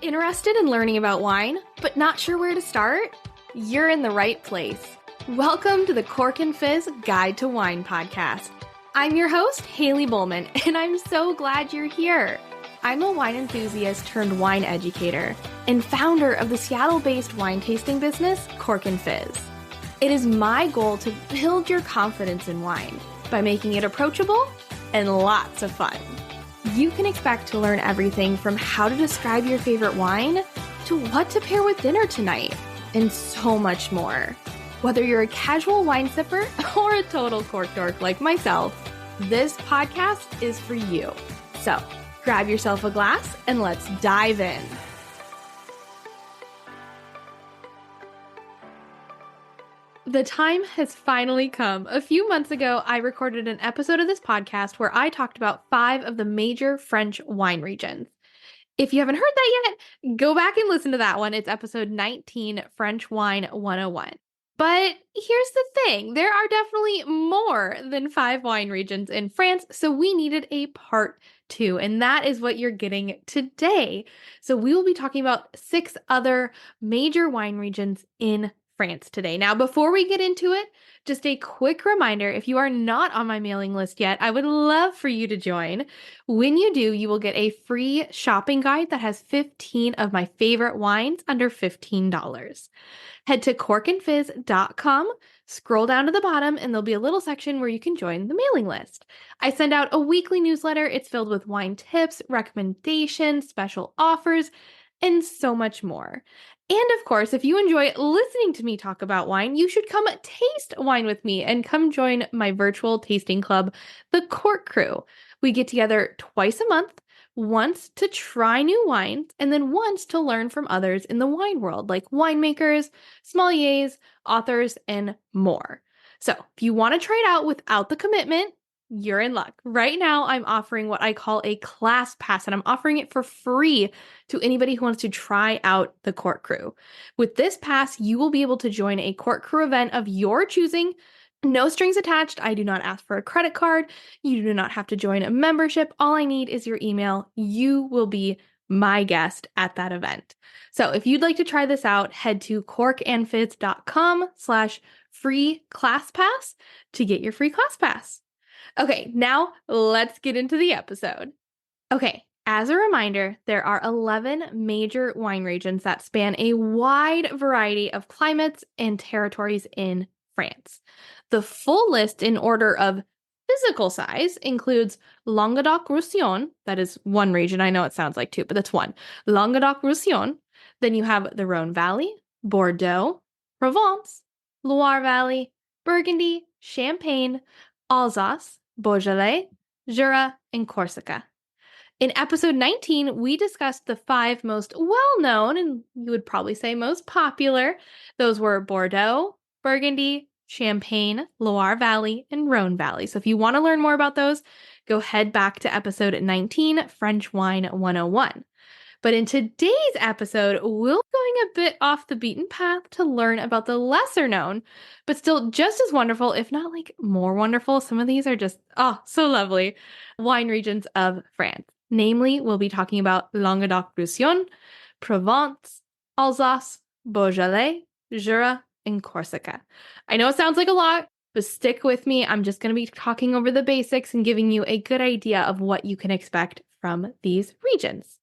Interested in learning about wine, but not sure where to start? You're in the right place. Welcome to the Cork and Fizz Guide to Wine podcast. I'm your host, Haley Bowman, and I'm so glad you're here. I'm a wine enthusiast turned wine educator and founder of the Seattle-based wine tasting business, Cork and Fizz. It is my goal to build your confidence in wine by making it approachable and lots of fun. You can expect to learn everything from how to describe your favorite wine to what to pair with dinner tonight, and so much more. Whether you're a casual wine sipper or a total cork dork like myself, this podcast is for you. So grab yourself a glass and let's dive in. The time has finally come. A few months ago, I recorded an episode of this podcast where I talked about 5 of the major French wine regions. If you haven't heard that yet, go back and listen to that one. It's episode 19, French Wine 101. But here's the thing. There are definitely more than 5 wine regions in France, so we needed a part 2, and that is what you're getting today. So we will be talking about 6 other major wine regions in France today. Now, before we get into it, just a quick reminder, if you are not on my mailing list yet, I would love for you to join. When you do, you will get a free shopping guide that has 15 of my favorite wines under $15. Head to corkandfizz.com, scroll down to the bottom, and there'll be a little section where you can join the mailing list. I send out a weekly newsletter. It's filled with wine tips, recommendations, special offers, and so much more. And of course, if you enjoy listening to me talk about wine, you should come taste wine with me and come join my virtual tasting club, the Cork Crew. We get together twice a month, once to try new wines, and then once to learn from others in the wine world, like winemakers, sommeliers, authors, and more. So if you want to try it out without the commitment, you're in luck. Right now, I'm offering what I call a class pass, and I'm offering it for free to anybody who wants to try out the Cork Crew. With this pass, you will be able to join a Cork Crew event of your choosing. No strings attached. I do not ask for a credit card. You do not have to join a membership. All I need is your email. You will be my guest at that event. So if you'd like to try this out, head to corkandfizz.com/free class pass to get your free class pass. Okay, now let's get into the episode. Okay, as a reminder, there are 11 major wine regions that span a wide variety of climates and territories in France. The full list in order of physical size includes Languedoc-Roussillon, that is one region. I know it sounds like 2, but that's one. Languedoc-Roussillon. Then you have the Rhone Valley, Bordeaux, Provence, Loire Valley, Burgundy, Champagne, Alsace, Beaujolais, Jura, and Corsica. In episode 19, we discussed the 5 most well-known, and you would probably say most popular. Those were Bordeaux, Burgundy, Champagne, Loire Valley, and Rhone Valley. So if you want to learn more about those, go head back to episode 19, French Wine 101. But in today's episode, we're going a bit off the beaten path to learn about the lesser known, but still just as wonderful, if not like more wonderful. Some of these are just, so lovely, wine regions of France. Namely, we'll be talking about Languedoc-Roussillon, Provence, Alsace, Beaujolais, Jura, and Corsica. I know it sounds like a lot, but stick with me. I'm just going to be talking over the basics and giving you a good idea of what you can expect from these regions.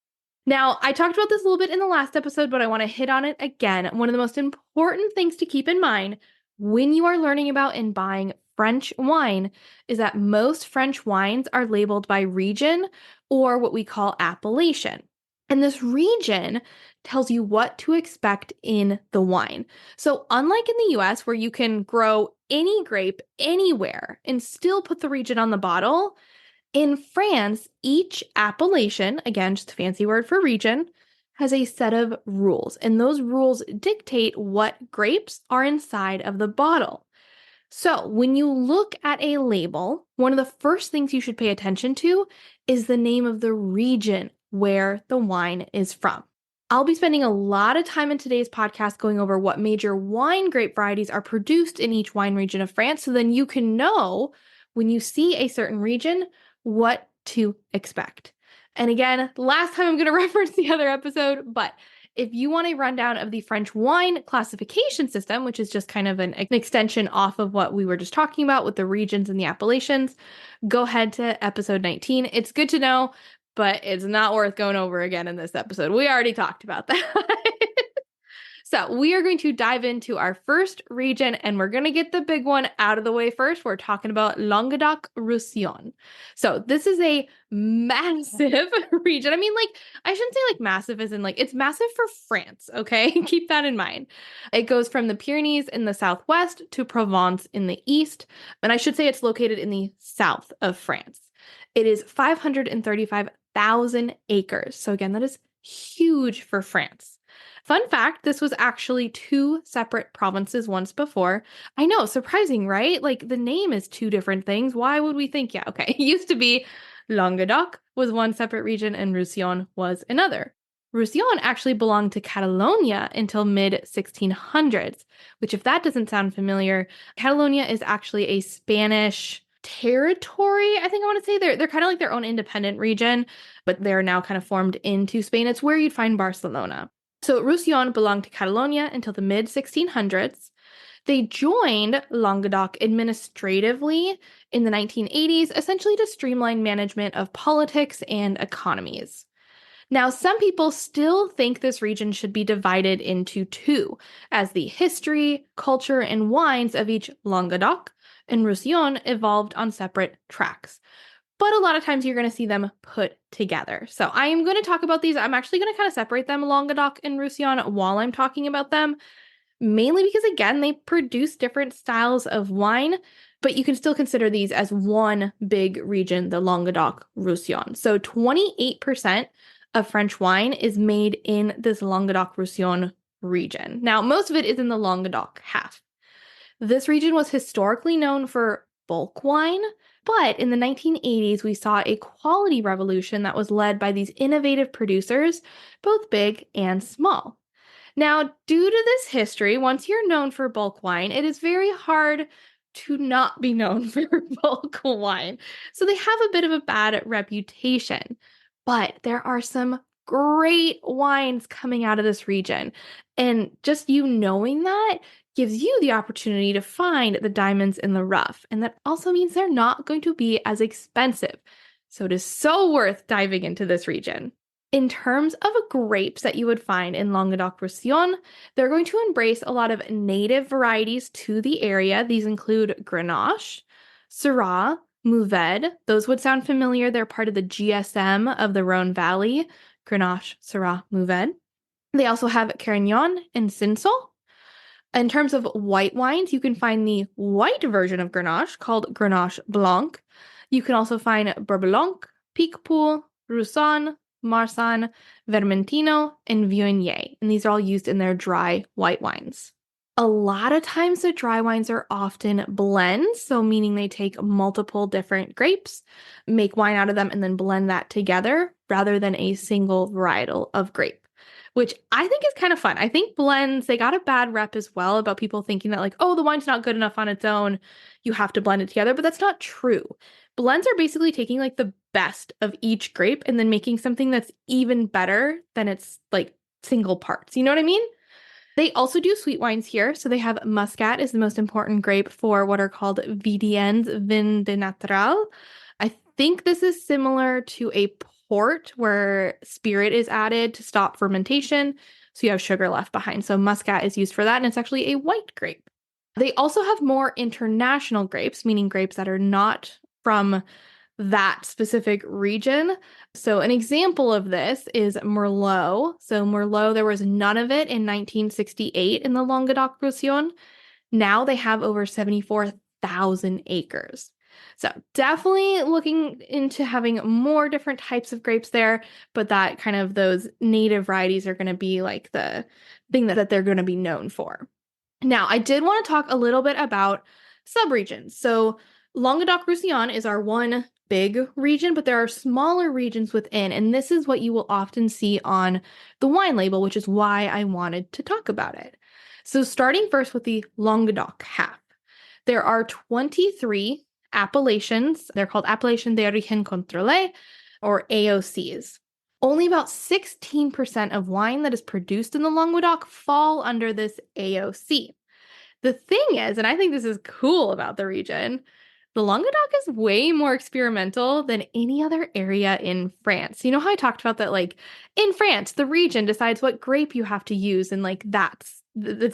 Now, I talked about this a little bit in the last episode, but I want to hit on it again. One of the most important things to keep in mind when you are learning about and buying French wine is that most French wines are labeled by region or what we call appellation. And this region tells you what to expect in the wine. So unlike in the US, where you can grow any grape anywhere and still put the region on the bottle, in France, each appellation, again, just a fancy word for region, has a set of rules, and those rules dictate what grapes are inside of the bottle. So when you look at a label, one of the first things you should pay attention to is the name of the region where the wine is from. I'll be spending a lot of time in today's podcast going over what major wine grape varieties are produced in each wine region of France, so then you can know when you see a certain region what to expect. And again, last time I'm going to reference the other episode, but if you want a rundown of the French wine classification system, which is just kind of an extension off of what we were just talking about with the regions and the appellations, go ahead to episode 19. It's good to know, but it's not worth going over again in this episode. We already talked about that. So we are going to dive into our first region, and we're going to get the big one out of the way first. We're talking about Languedoc-Roussillon. So this is a massive region. I mean, like, I shouldn't say like massive as in like, it's massive for France, okay? Keep that in mind. It goes from the Pyrenees in the southwest to Provence in the east. And I should say it's located in the south of France. It is 535,000 acres. So again, that is huge for France. Fun fact, this was actually two separate provinces once before. I know, surprising, right? Like the name is two different things. Why would we think? Yeah, okay. It used to be Languedoc was one separate region and Roussillon was another. Roussillon actually belonged to Catalonia until mid-1600s, which if that doesn't sound familiar, Catalonia is actually a Spanish territory, I think I want to say. They're kind of like their own independent region, but they're now kind of formed into Spain. It's where you'd find Barcelona. So Roussillon belonged to Catalonia until the mid-1600s. They joined Languedoc administratively in the 1980s, essentially to streamline management of politics and economies. Now, some people still think this region should be divided into two, as the history, culture, and wines of each Languedoc and Roussillon evolved on separate tracks. But a lot of times you're going to see them put together. So I am going to talk about these. I'm actually going to kind of separate them, Languedoc and Roussillon, while I'm talking about them, mainly because, again, they produce different styles of wine, but you can still consider these as one big region, the Languedoc-Roussillon. So 28% of French wine is made in this Languedoc-Roussillon region. Now, most of it is in the Languedoc half. This region was historically known for bulk wine, but in the 1980s, we saw a quality revolution that was led by these innovative producers, both big and small. Now, due to this history, once you're known for bulk wine, it is very hard to not be known for bulk wine. So they have a bit of a bad reputation, but there are some great wines coming out of this region. And just you knowing that gives you the opportunity to find the diamonds in the rough. And that also means they're not going to be as expensive. So it is so worth diving into this region. In terms of grapes that you would find in Languedoc-Roussillon, they're going to embrace a lot of native varieties to the area. These include Grenache, Syrah, Mourvedre. Those would sound familiar. They're part of the GSM of the Rhone Valley. Grenache, Syrah, Mourvedre. They also have Carignan and Cinsault. In terms of white wines, you can find the white version of Grenache called Grenache Blanc. You can also find Bourblanc, Picpoul, Roussanne, Marsanne, Vermentino, and Viognier. And these are all used in their dry white wines. A lot of times the dry wines are often blends, so meaning they take multiple different grapes, make wine out of them, and then blend that together rather than a single varietal of grape, which I think is kind of fun. I think blends, they got a bad rep as well about people thinking that like, oh, the wine's not good enough on its own. You have to blend it together, but that's not true. Blends are basically taking like the best of each grape and then making something that's even better than its like single parts. You know what I mean? They also do sweet wines here. So they have Muscat is the most important grape for what are called VDNs, Vin de Natural. I think this is similar to a port where spirit is added to stop fermentation. So you have sugar left behind. So Muscat is used for that. And it's actually a white grape. They also have more international grapes, meaning grapes that are not from that specific region. So an example of this is Merlot. So Merlot, there was none of it in 1968 in the Languedoc-Roussillon. Now they have over 74,000 acres. So definitely looking into having more different types of grapes there, but that kind of those native varieties are going to be like the thing that they're going to be known for. Now, I did want to talk a little bit about subregions. So Languedoc-Roussillon is our one big region, but there are smaller regions within, and this is what you will often see on the wine label, which is why I wanted to talk about it. So starting first with the Languedoc half, there are 23 appellations. They're called Appellation d'Origine Contrôlée, or AOCs. Only about 16% of wine that is produced in the Languedoc fall under this AOC. The thing is, and I think this is cool about the region, the Languedoc is way more experimental than any other area in France. You know how I talked about that, like in France, the region decides what grape you have to use, and like that's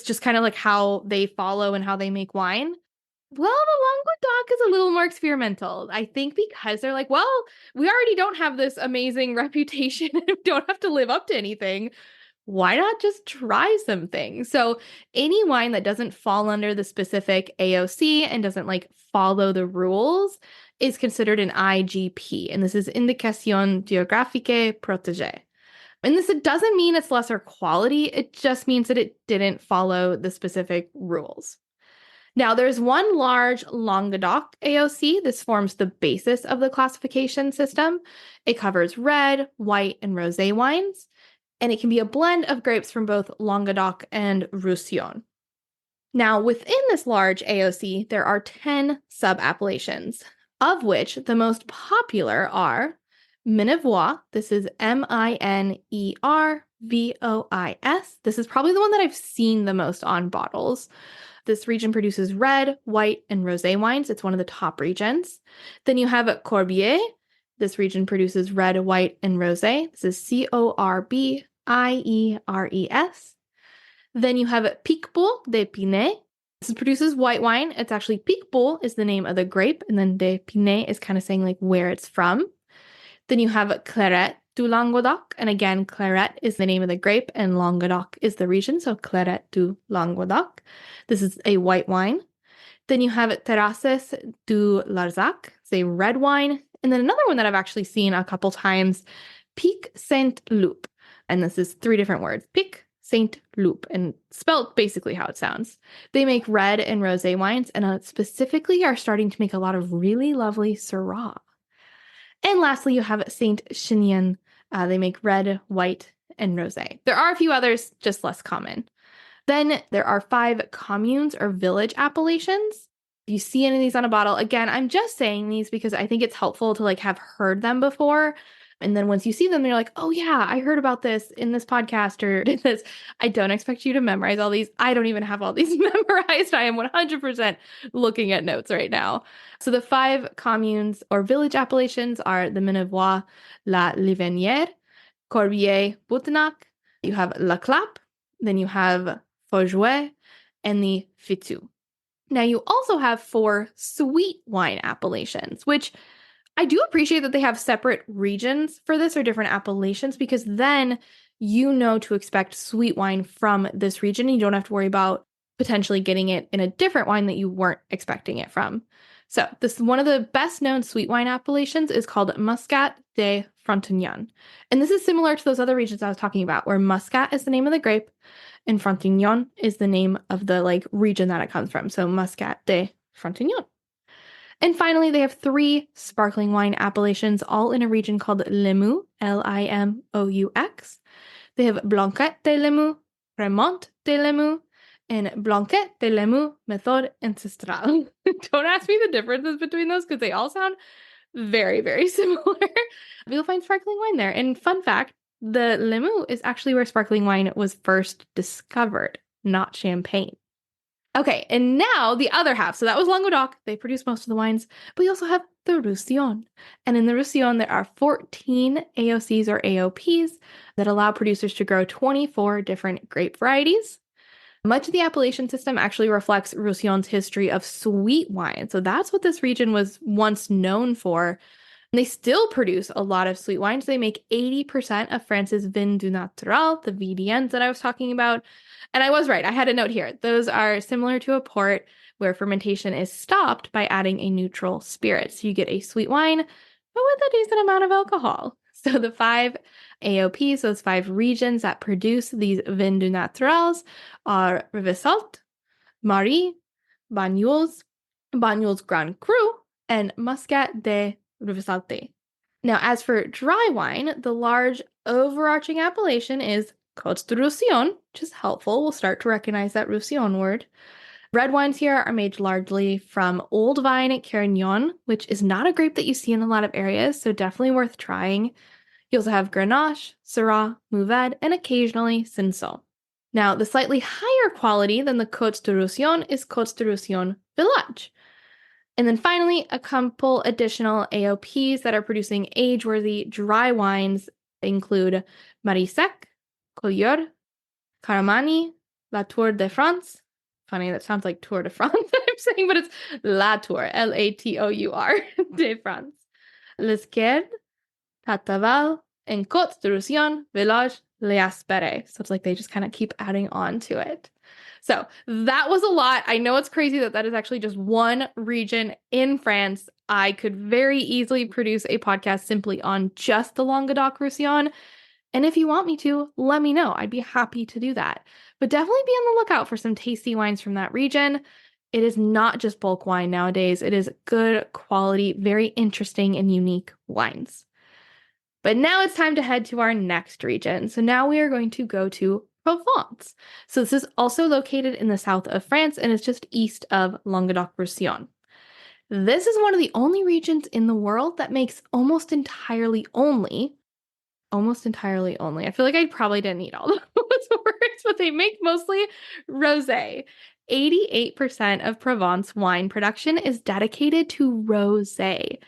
just kind of like how they follow and how they make wine. Well, the Languedoc is a little more experimental. I think because they're like, well, we already don't have this amazing reputation and we don't have to live up to anything. Why not just try some things? So any wine that doesn't fall under the specific AOC and doesn't like follow the rules is considered an IGP. And this is Indication Géographique Protégée. And this, it doesn't mean it's lesser quality. It just means that it didn't follow the specific rules. Now, there's one large Languedoc AOC. This forms the basis of the classification system. It covers red, white, and rosé wines, and it can be a blend of grapes from both Languedoc and Roussillon. Now, within this large AOC, there are 10 sub-appellations, of which the most popular are Minervois. This is Minervois. This is probably the one that I've seen the most on bottles. This region produces red, white, and rosé wines. It's one of the top regions. Then you have Corbière. This region produces red, white, and rosé. This is Corbières. Then you have Picpoul d'Épinay. This produces white wine. It's actually Picpoul is the name of the grape, and then d'Épinay is kind of saying like where it's from. Then you have Clairette du Languedoc, and again, Clairette is the name of the grape, and Languedoc is the region, so Clairette du Languedoc. This is a white wine. Then you have Terrasses du Larzac, it's a red wine. And then another one that I've actually seen a couple times, Pic Saint-Loup. And this is 3 different words, Pic Saint-Loup, and spelled basically how it sounds. They make red and rosé wines, and specifically are starting to make a lot of really lovely Syrah. And lastly, you have Saint-Chinian. They make red, white, and rosé. There are a few others, just less common. Then there are 5 communes or village appellations. If you see any of these on a bottle, again, I'm just saying these because I think it's helpful to like have heard them before. And then once you see them, you're like, oh yeah, I heard about this in this podcast or in this. I don't expect you to memorize all these. I don't even have all these memorized. I am 100% looking at notes right now. So the 5 communes or village appellations are the Minervois, La Livenière, Corbière, Boutenac. You have La Clappe, then you have Forgeouet, and the Fitou. Now you also have 4 sweet wine appellations, which I do appreciate that they have separate regions for this or different appellations, because then you know to expect sweet wine from this region. And you don't have to worry about potentially getting it in a different wine that you weren't expecting it from. So this one of the best known sweet wine appellations is called Muscat de Frontignan. And this is similar to those other regions I was talking about, where Muscat is the name of the grape and Frontignan is the name of the like region that it comes from. So Muscat de Frontignan. And finally, they have 3 sparkling wine appellations, all in a region called Limoux, Limoux. They have Blanquette de Limoux, Remont de Limoux, and Blanquette de Limoux Méthode Ancestrale. Don't ask me the differences between those because they all sound very, very similar. You'll find sparkling wine there. And fun fact, the Limoux is actually where sparkling wine was first discovered, not champagne. Okay, and now the other half. So that was Languedoc. They produce most of the wines, but you also have the Roussillon. And in the Roussillon, there are 14 AOCs or AOPs that allow producers to grow 24 different grape varieties. Much of the appellation system actually reflects Roussillon's history of sweet wine. So that's what this region was once known for. And they still produce a lot of sweet wines. They make 80% of France's vin du naturel, the VDNs that I was talking about. And I was right. I had a note here. Those are similar to a port where fermentation is stopped by adding a neutral spirit. So you get a sweet wine, but with a decent amount of alcohol. So the 5 AOPs, those 5 regions that produce these vins du naturels are Rivesaltes, Marie, Banyuls, Banyuls Grand Cru, and Muscat de Rivesaltes. Now, as for dry wine, the large overarching appellation is Côte de Roussillon, which is helpful. We'll start to recognize that Roussillon word. Red wines here are made largely from old vine Carignan, which is not a grape that you see in a lot of areas, so definitely worth trying. You also have Grenache, Syrah, Mourvèdre, and occasionally Cinsault. Now, the slightly higher quality than the Côtes de Roussillon is Côtes de Roussillon Village. And then finally, a couple additional AOPs that are producing age-worthy dry wines include Marisec, Collioure, Caramani, La Tour de France. Funny, that sounds like Tour de France I'm saying, but it's La Tour, Latour de France. Lesquer, Tataval, and Côtes de Roussillon, Village, L'Aspere. So it's like they just kind of keep adding on to it. So that was a lot. I know it's crazy that is actually just one region in France. I could very easily produce a podcast simply on just the Languedoc-Roussillon. And if you want me to, let me know. I'd be happy to do that. But definitely be on the lookout for some tasty wines from that region. It is not just bulk wine nowadays. It is good quality, very interesting and unique wines. But now it's time to head to our next region. So now we are going to go to Provence. So this is also located in the south of France and it's just east of Languedoc-Roussillon. This is one of the only regions in the world that makes almost entirely only. I feel like I probably didn't need all those words, but they make mostly rosé. 88% of Provence wine production is dedicated to rosé.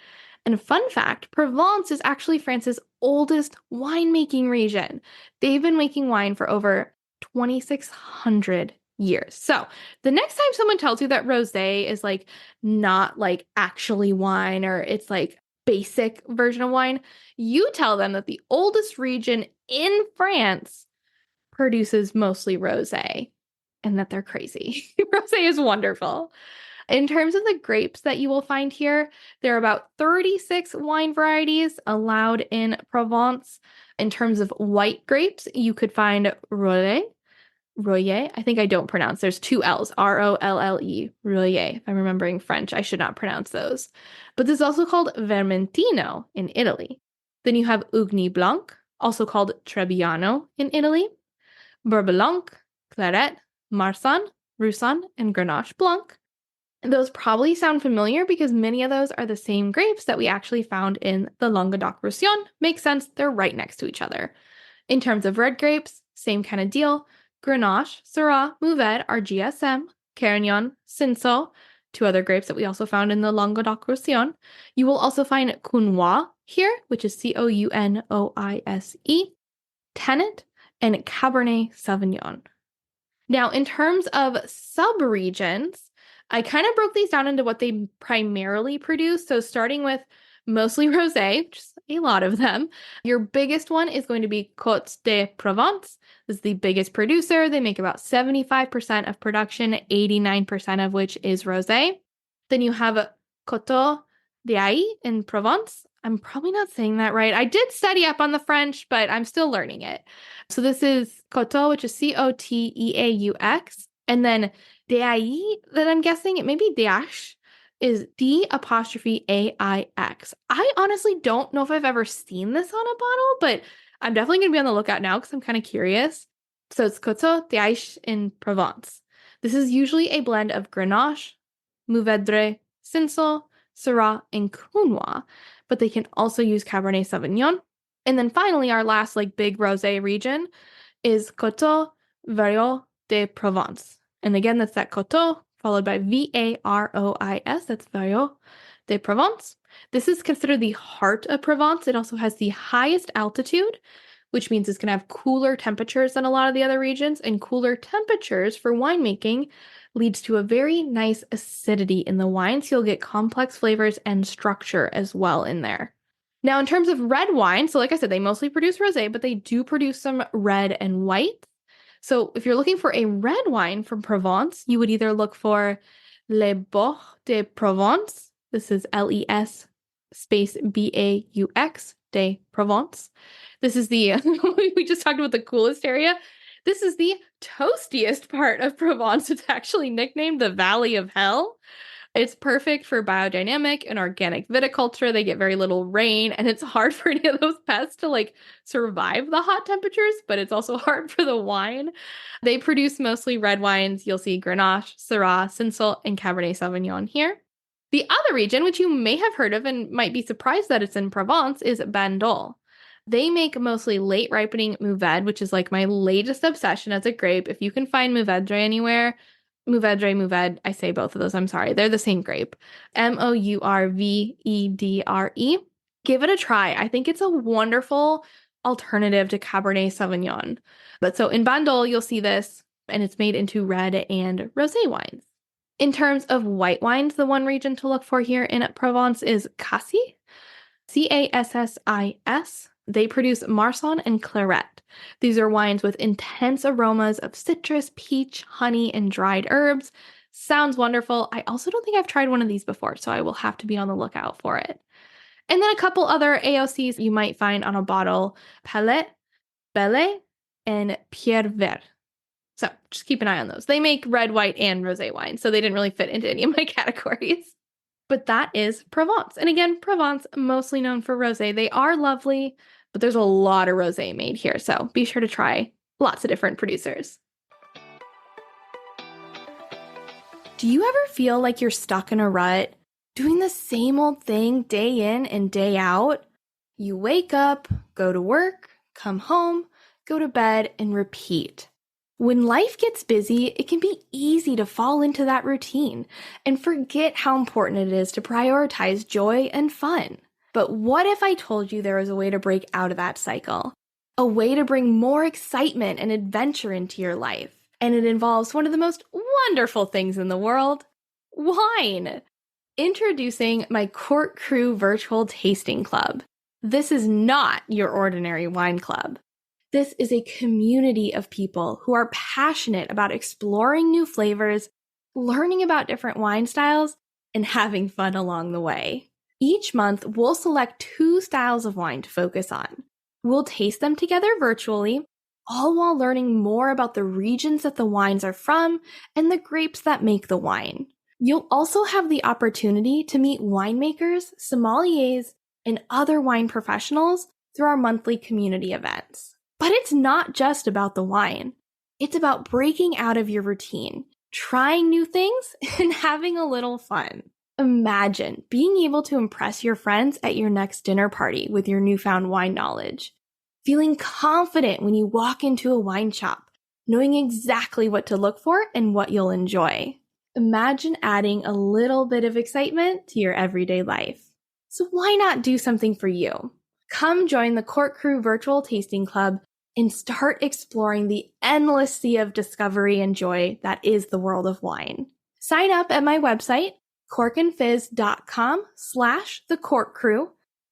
And fun fact, Provence is actually France's oldest winemaking region. They've been making wine for over 2,600 years. So the next time someone tells you that rosé is like not like actually wine or it's like basic version of wine, you tell them that the oldest region in France produces mostly rosé and that they're crazy. Rosé is wonderful. In terms of the grapes that you will find here, there are about 36 wine varieties allowed in Provence. In terms of white grapes, you could find Rolle. I think I don't pronounce. There's two L's, Rolle, Rolle. If I'm remembering French, I should not pronounce those. But this is also called Vermentino in Italy. Then you have Ugni Blanc, also called Trebbiano in Italy, Bourbon, Claret, Marsanne, Roussanne, and Grenache Blanc. Those probably sound familiar because many of those are the same grapes that we actually found in the Languedoc-Roussillon. Makes sense, they're right next to each other. In terms of red grapes, same kind of deal. Grenache, Syrah, Mourvèdre are GSM, Carignan, Cinsault, two other grapes that we also found in the Languedoc-Roussillon. You will also find Counoise here, which is Counoise, Tennant, and Cabernet Sauvignon. Now, in terms of subregions, I kind of broke these down into what they primarily produce. So starting with mostly rosé, just a lot of them. Your biggest one is going to be Côtes de Provence. This is the biggest producer. They make about 75% of production, 89% of which is rosé. Then you have Coteaux d'Ail in Provence. I'm probably not saying that right. I did study up on the French, but I'm still learning it. So this is Coteaux, which is Coteaux. And then d'Ail, that I'm guessing, it may be Dash, is D''AIX. I honestly don't know if I've ever seen this on a bottle, but I'm definitely going to be on the lookout now because I'm kind of curious. So it's Coteaux d'Ail in Provence. This is usually a blend of Grenache, Mourvèdre, Cinsault, Syrah, and Counoise, but they can also use Cabernet Sauvignon. And then finally, our last like big rosé region is Coteaux Varois de Provence. And again, that's that Coteaux followed by Varois. That's Varois de Provence. This is considered the heart of Provence. It also has the highest altitude, which means it's going to have cooler temperatures than a lot of the other regions. And cooler temperatures for winemaking leads to a very nice acidity in the wine. So you'll get complex flavors and structure as well in there. Now, in terms of red wine, so like I said, they mostly produce rosé, but they do produce some red and white. So if you're looking for a red wine from Provence, you would either look for Les Baux de Provence. This is LES space BAUX de Provence. This is the, we just talked about the coolest area. This is the toastiest part of Provence. It's actually nicknamed the Valley of Hell. It's perfect for biodynamic and organic viticulture. They get very little rain, and it's hard for any of those pests to like survive the hot temperatures, but it's also hard for the wine. They produce mostly red wines. You'll see Grenache, Syrah, Cinsault, and Cabernet Sauvignon here. The other region, which you may have heard of and might be surprised that it's in Provence, is Bandol. They make mostly late ripening Mourvedre, which is like my latest obsession as a grape. If you can find Mourvedre anywhere, Mourvedre, I say both of those, I'm sorry. They're the same grape. Mourvedre. Give it a try. I think it's a wonderful alternative to Cabernet Sauvignon. But so in Bandol, you'll see this, and it's made into red and rosé wines. In terms of white wines, the one region to look for here in Provence is Cassis, Cassis. They produce Marsanne and Claret. These are wines with intense aromas of citrus, peach, honey, and dried herbs. Sounds wonderful. I also don't think I've tried one of these before, so I will have to be on the lookout for it. And then a couple other AOCs you might find on a bottle: Palette, Belle, and Pierre Vert. So just keep an eye on those. They make red, white, and rosé wine, so they didn't really fit into any of my categories. But that is Provence. And again, Provence, mostly known for rosé. They are lovely, but there's a lot of rosé made here, so be sure to try lots of different producers. Do you ever feel like you're stuck in a rut, doing the same old thing day in and day out? You wake up, go to work, come home, go to bed, and repeat. When life gets busy, it can be easy to fall into that routine and forget how important it is to prioritize joy and fun. But what if I told you there was a way to break out of that cycle? A way to bring more excitement and adventure into your life. And it involves one of the most wonderful things in the world: wine. Introducing my Cork Crew Virtual Tasting Club. This is not your ordinary wine club. This is a community of people who are passionate about exploring new flavors, learning about different wine styles, and having fun along the way. Each month, we'll select 2 styles of wine to focus on. We'll taste them together virtually, all while learning more about the regions that the wines are from and the grapes that make the wine. You'll also have the opportunity to meet winemakers, sommeliers, and other wine professionals through our monthly community events. But it's not just about the wine. It's about breaking out of your routine, trying new things, and having a little fun. Imagine being able to impress your friends at your next dinner party with your newfound wine knowledge. Feeling confident when you walk into a wine shop, knowing exactly what to look for and what you'll enjoy. Imagine adding a little bit of excitement to your everyday life. So why not do something for you? Come join the Cork Crew Virtual Tasting Club and start exploring the endless sea of discovery and joy that is the world of wine. Sign up at my website, corkandfizz.com/thecorkcrew,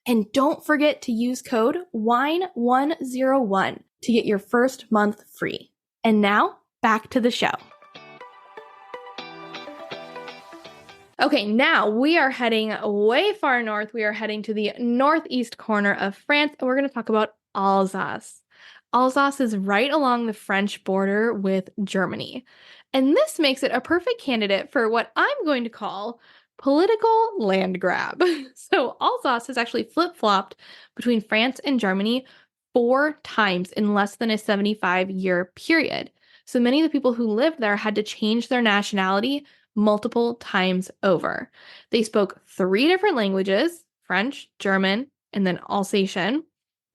and don't forget to use code WINE101 to get your first month free. And now, back to the show. Okay, now we are heading way far north. We are heading to the northeast corner of France, and we're going to talk about Alsace. Alsace is right along the French border with Germany, and this makes it a perfect candidate for what I'm going to call political land grab. So Alsace has actually flip-flopped between France and Germany 4 times in less than a 75-year period. So many of the people who lived there had to change their nationality multiple times over. They spoke 3 different languages: French, German, and then Alsatian.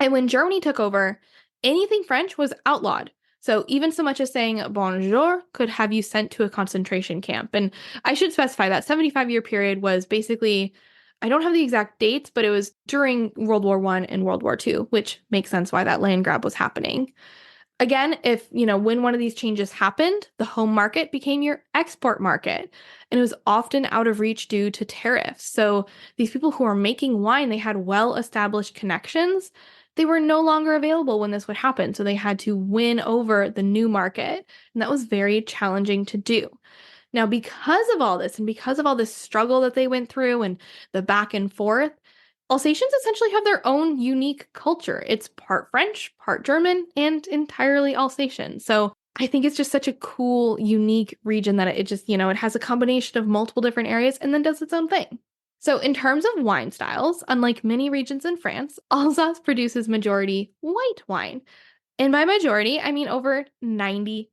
And when Germany took over, anything French was outlawed. So even so much as saying bonjour could have you sent to a concentration camp. And I should specify that 75-year period was basically, I don't have the exact dates, but it was during World War I and World War II, which makes sense why that land grab was happening. Again, when one of these changes happened, the home market became your export market, and it was often out of reach due to tariffs. So these people who were making wine, they had well-established connections. They were no longer available when this would happen, so they had to win over the new market, and that was very challenging to do. Now, because of all this, and because of all this struggle that they went through and the back and forth, Alsatians essentially have their own unique culture. It's part French, part German, and entirely Alsatian. So I think it's just such a cool, unique region that it just, it has a combination of multiple different areas and then does its own thing. So, in terms of wine styles, unlike many regions in France, Alsace produces majority white wine. And by majority, I mean over 90%.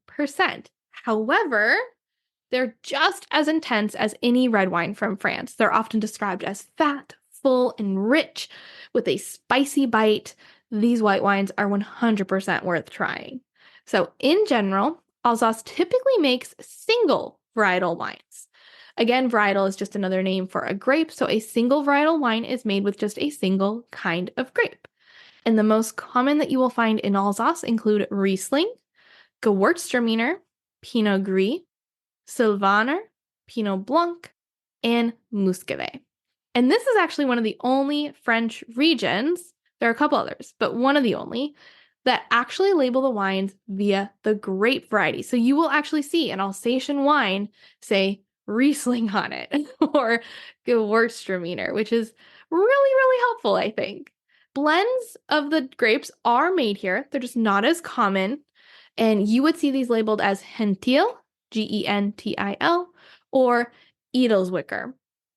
However, they're just as intense as any red wine from France. They're often described as fat, full, and rich with a spicy bite. These white wines are 100% worth trying. So, in general, Alsace typically makes single varietal wines. Again, varietal is just another name for a grape, so a single varietal wine is made with just a single kind of grape. And the most common that you will find in Alsace include Riesling, Gewürztraminer, Pinot Gris, Sylvaner, Pinot Blanc, and Muscadet. And this is actually one of the only French regions, there are a couple others, but one of the only, that actually label the wines via the grape variety. So you will actually see an Alsatian wine say Riesling on it or Gewürztraminer, which is really, really helpful, I think. Blends of the grapes are made here. They're just not as common. And you would see these labeled as Gentil, Gentil, or Edelswicker.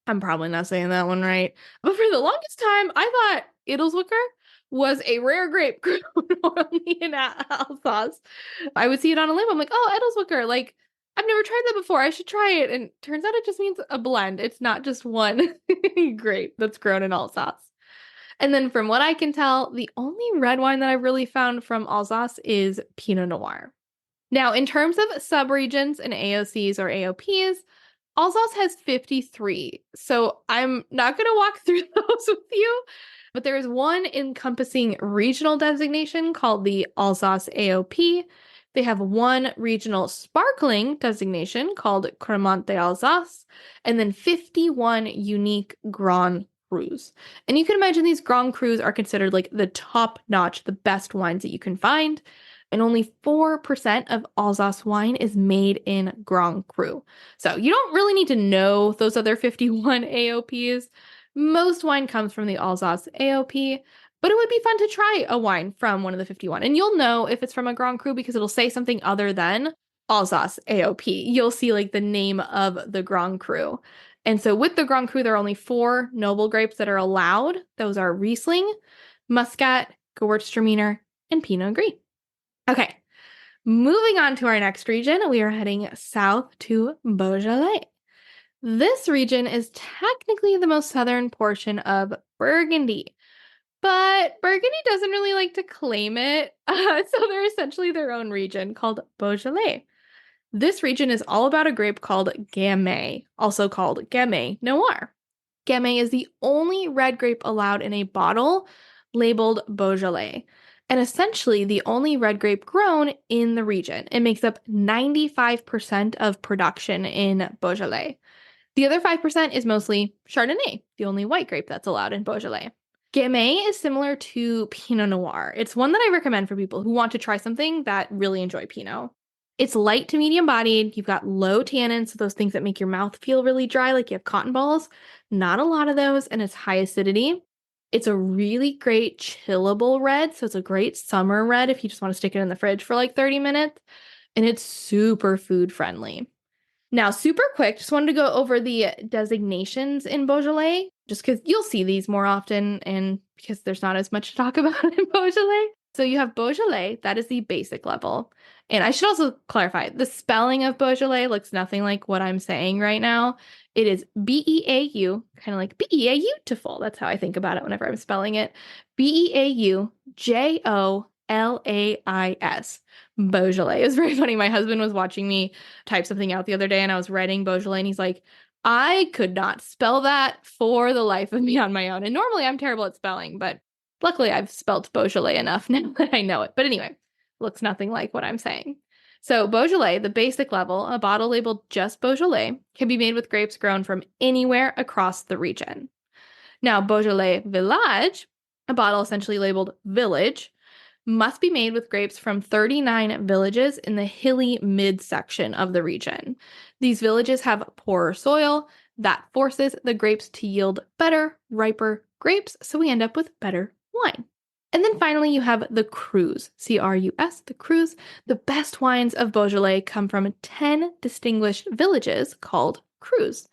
I'm probably not saying that one right. But for the longest time, I thought Edelswicker was a rare grape grown only in Alsace. I would see it on a label. I'm like, oh, Edelswicker. Like, I've never tried that before. I should try it. And turns out it just means a blend. It's not just one grape that's grown in Alsace. And then from what I can tell, the only red wine that I've really found from Alsace is Pinot Noir. Now, in terms of subregions and AOCs or AOPs, Alsace has 53. So I'm not going to walk through those with you, but there is one encompassing regional designation called the Alsace AOP. They have one regional sparkling designation called Cremant d'Alsace, and then 51 unique Grand Crus. And you can imagine these Grand Crus are considered like the top notch, the best wines that you can find. And only 4% of Alsace wine is made in Grand Cru. So you don't really need to know those other 51 AOPs. Most wine comes from the Alsace AOP, but it would be fun to try a wine from one of the 51. And you'll know if it's from a Grand Cru because it'll say something other than Alsace AOP. You'll see like the name of the Grand Cru. And so with the Grand Cru, there are only 4 noble grapes that are allowed. Those are Riesling, Muscat, Gewürztraminer, and Pinot Gris. Okay, moving on to our next region, we are heading south to Beaujolais. This region is technically the most southern portion of Burgundy, but Burgundy doesn't really like to claim it, so they're essentially their own region called Beaujolais. This region is all about a grape called Gamay, also called Gamay Noir. Gamay is the only red grape allowed in a bottle labeled Beaujolais, and essentially the only red grape grown in the region. It makes up 95% of production in Beaujolais. The other 5% is mostly Chardonnay, the only white grape that's allowed in Beaujolais. Gamay is similar to Pinot Noir. It's one that I recommend for people who want to try something that really enjoy Pinot. It's light to medium bodied. You've got low tannins, so those things that make your mouth feel really dry, like you have cotton balls. Not a lot of those, and it's high acidity. It's a really great chillable red, so it's a great summer red if you just want to stick it in the fridge for like 30 minutes. And it's super food friendly. Now, super quick, just wanted to go over the designations in Beaujolais, just because you'll see these more often and because there's not as much to talk about in Beaujolais. So you have Beaujolais, that is the basic level. And I should also clarify, the spelling of Beaujolais looks nothing like what I'm saying right now. It is B-E-A-U, kind of like B-E-A-U-tiful. That's how I think about it whenever I'm spelling it. B-E-A-U-J-O-L-A-I-S. Beaujolais. It was very funny. My husband was watching me type something out the other day and I was writing Beaujolais and he's like, I could not spell that for the life of me on my own. And normally I'm terrible at spelling, but luckily I've spelled Beaujolais enough now that I know it. But anyway, looks nothing like what I'm saying. So Beaujolais, the basic level, a bottle labeled just Beaujolais, can be made with grapes grown from anywhere across the region. Now, Beaujolais Village, a bottle essentially labeled Village, must be made with grapes from 39 villages in the hilly midsection of the region. These villages have poorer soil that forces the grapes to yield better, riper grapes, so we end up with better wine. And then finally, you have the Crus, C-R-U-S, the Crus. The best wines of Beaujolais come from 10 distinguished villages called Crus.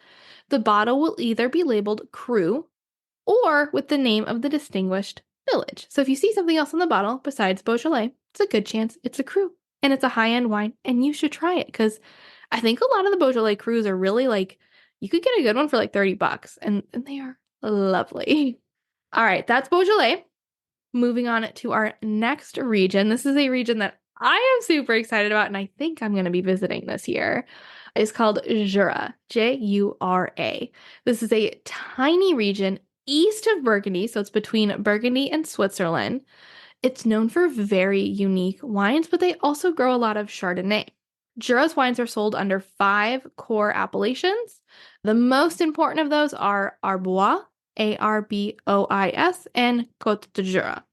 The bottle will either be labeled Cru or with the name of the distinguished village. So if you see something else on the bottle besides Beaujolais, it's a good chance it's a Cru. And it's a high-end wine, and you should try it because I think a lot of the Beaujolais Crus are really like, you could get a good one for like $30, and they are lovely. All right, that's Beaujolais. Moving on to our next region. This is a region that I am super excited about, and I think I'm going to be visiting this year. It's called Jura, Jura. This is a tiny region east of Burgundy, so it's between Burgundy and Switzerland. It's known for very unique wines, but they also grow a lot of Chardonnay. Jura's wines are sold under 5 core appellations. The most important of those are Arbois, Arbois, and Côte de Jura.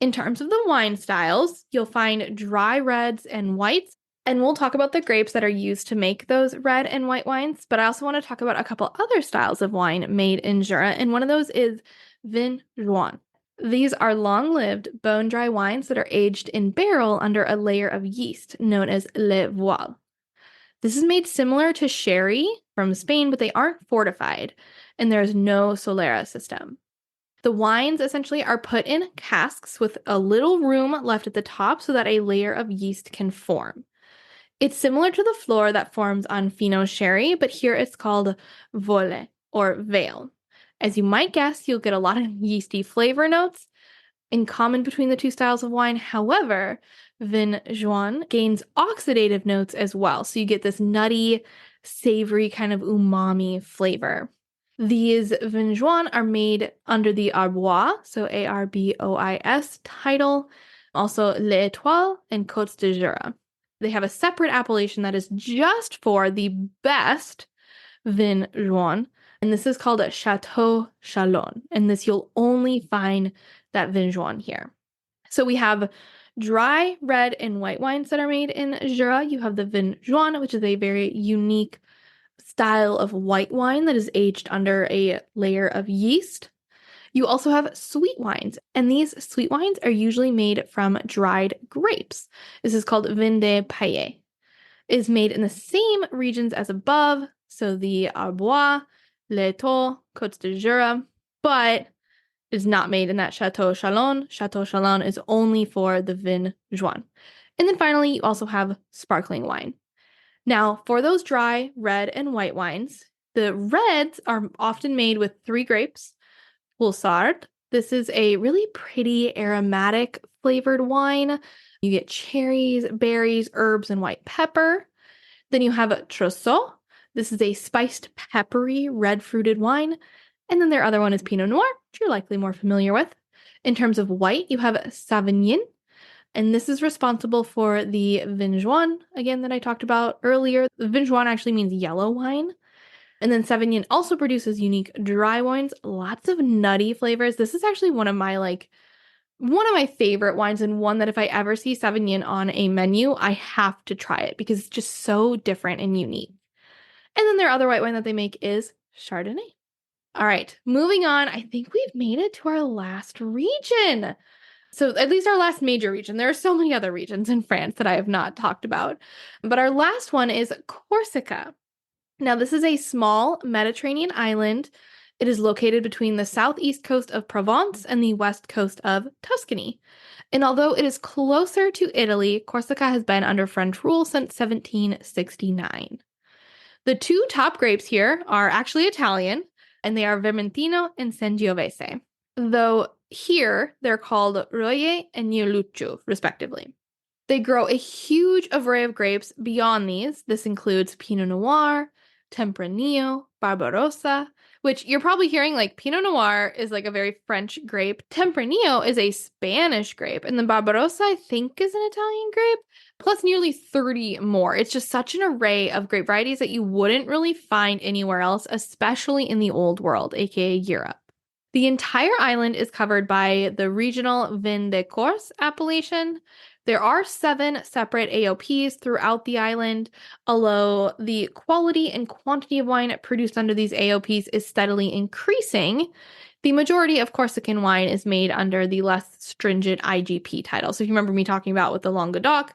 In terms of the wine styles, you'll find dry reds and whites, and we'll talk about the grapes that are used to make those red and white wines, but I also want to talk about a couple other styles of wine made in Jura, and one of those is vin jaune. These are long-lived, bone-dry wines that are aged in barrel under a layer of yeast known as le voile. This is made similar to sherry from Spain, but they aren't fortified, and there's no Solera system. The wines essentially are put in casks with a little room left at the top so that a layer of yeast can form. It's similar to the floor that forms on Fino sherry, but here it's called voile or veil. As you might guess, you'll get a lot of yeasty flavor notes in common between the two styles of wine. However, vin jaune gains oxidative notes as well, so you get this nutty, savory kind of umami flavor. These vin jaune are made under the Arbois, so Arbois title, also L'Étoile and Côte de Jura. They have a separate appellation that is just for the best vin jaune, and this is called a Chateau Chalon, and this you'll only find that vin jaune here. So we have dry red and white wines that are made in Jura. You have the vin jaune, which is a very unique style of white wine that is aged under a layer of yeast. You also have sweet wines, and these sweet wines are usually made from dried grapes. This is called vin de paille. It is made in the same regions as above, so the Arbois, L'Étoile, Côte de Jura, but is not made in that Chateau Chalon. Chateau Chalon is only for the vin jaune. And then finally, you also have sparkling wine. Now, for those dry red and white wines, the reds are often made with 3 grapes. Pulsard. This is a really pretty aromatic flavored wine. You get cherries, berries, herbs, and white pepper. Then you have Trousseau. This is a spiced, peppery, red fruited wine. And then their other one is Pinot Noir, which you're likely more familiar with. In terms of white, you have Sauvignon. And this is responsible for the vin jaune, again, that I talked about earlier. The vin jaune actually means yellow wine. And then Sauvignon also produces unique dry wines, lots of nutty flavors. This is actually one of my favorite wines, and one that if I ever see Sauvignon on a menu, I have to try it because it's just so different and unique. And then their other white wine that they make is Chardonnay. All right, moving on. I think we've made it to our last region. So at least our last major region. There are so many other regions in France that I have not talked about. But our last one is Corsica. Now, this is a small Mediterranean island. It is located between the southeast coast of Provence and the west coast of Tuscany. And although it is closer to Italy, Corsica has been under French rule since 1769. The 2 top grapes here are actually Italian, and they are Vermentino and Sangiovese, though here they're called Royer and Nieluccio, respectively. They grow a huge array of grapes beyond these. This includes Pinot Noir, Tempranillo, Barbarossa, which you're probably hearing like Pinot Noir is like a very French grape. Tempranillo is a Spanish grape, and the Barbarossa, I think, is an Italian grape, plus nearly 30 more. It's just such an array of grape varieties that you wouldn't really find anywhere else, especially in the Old World, aka Europe. The entire island is covered by the regional Vin de Corse appellation. There are 7 separate AOPs throughout the island, although the quality and quantity of wine produced under these AOPs is steadily increasing. The majority of Corsican wine is made under the less stringent IGP title. So if you remember me talking about with the Languedoc,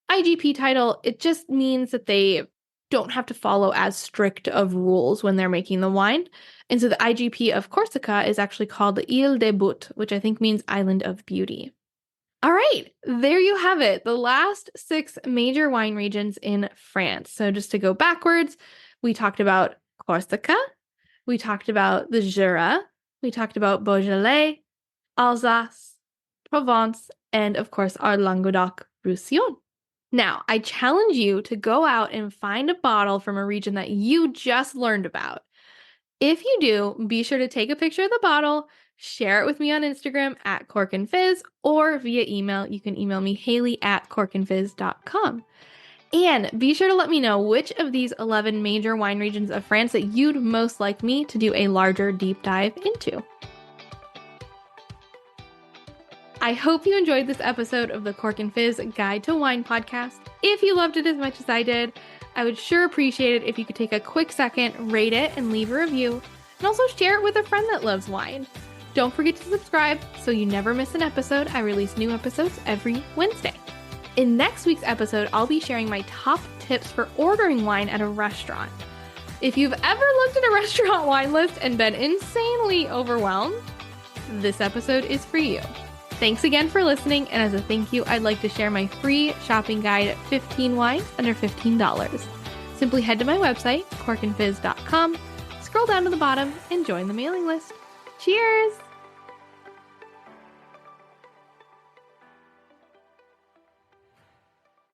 IGP title, it just means that they don't have to follow as strict of rules when they're making the wine. And so the IGP of Corsica is actually called the Île des Buttes, which I think means Island of Beauty. All right, there you have it, the last 6 major wine regions in France. So just to go backwards, we talked about Corsica, we talked about the Jura, we talked about Beaujolais, Alsace, Provence, and of course our Languedoc-Roussillon. Now, I challenge you to go out and find a bottle from a region that you just learned about. If you do, be sure to take a picture of the bottle, share it with me on Instagram at corkandfizz, or via email. You can email me haley@corkandfizz.com. And be sure to let me know which of these 11 major wine regions of France that you'd most like me to do a larger deep dive into. I hope you enjoyed this episode of the Cork and Fizz Guide to Wine podcast. If you loved it as much as I did, I would sure appreciate it if you could take a quick second, rate it, and leave a review, and also share it with a friend that loves wine. Don't forget to subscribe so you never miss an episode. I release new episodes every Wednesday. In next week's episode, I'll be sharing my top tips for ordering wine at a restaurant. If you've ever looked at a restaurant wine list and been insanely overwhelmed, this episode is for you. Thanks again for listening, and as a thank you, I'd like to share my free shopping guide, 15 wines under $15. Simply head to my website, corkandfizz.com, scroll down to the bottom, and join the mailing list. Cheers!